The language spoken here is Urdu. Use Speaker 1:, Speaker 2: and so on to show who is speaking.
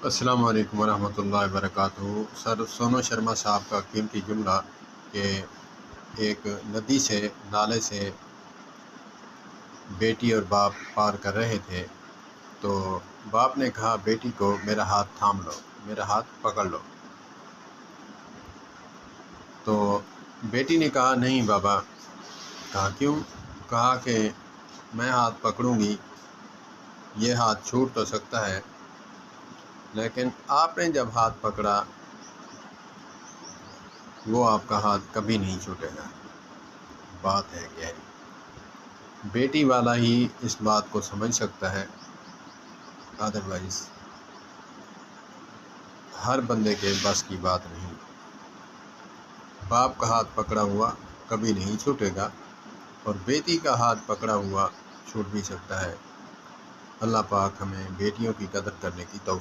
Speaker 1: السلام علیکم ورحمۃ اللہ وبرکاتہ۔ سر سونو شرما صاحب کا قیمتی جملہ کہ ایک ندی سے نالے سے بیٹی اور باپ پار کر رہے تھے، تو باپ نے کہا بیٹی کو میرا ہاتھ تھام لو، میرا ہاتھ پکڑ لو۔ تو بیٹی نے کہا نہیں بابا۔ کہا کیوں؟ کہا کہ میں ہاتھ پکڑوں گی، یہ ہاتھ چھوٹ تو سکتا ہے، لیکن آپ نے جب ہاتھ پکڑا وہ آپ کا ہاتھ کبھی نہیں چھوٹے گا۔ بات ہے گہری، بیٹی والا ہی اس بات کو سمجھ سکتا ہے، ادروائز ہر بندے کے بس کی بات نہیں۔ باپ کا ہاتھ پکڑا ہوا کبھی نہیں چھوٹے گا، اور بیٹی کا ہاتھ پکڑا ہوا چھوٹ بھی سکتا ہے۔ اللہ پاک ہمیں بیٹیوں کی قدر کرنے کی توفیق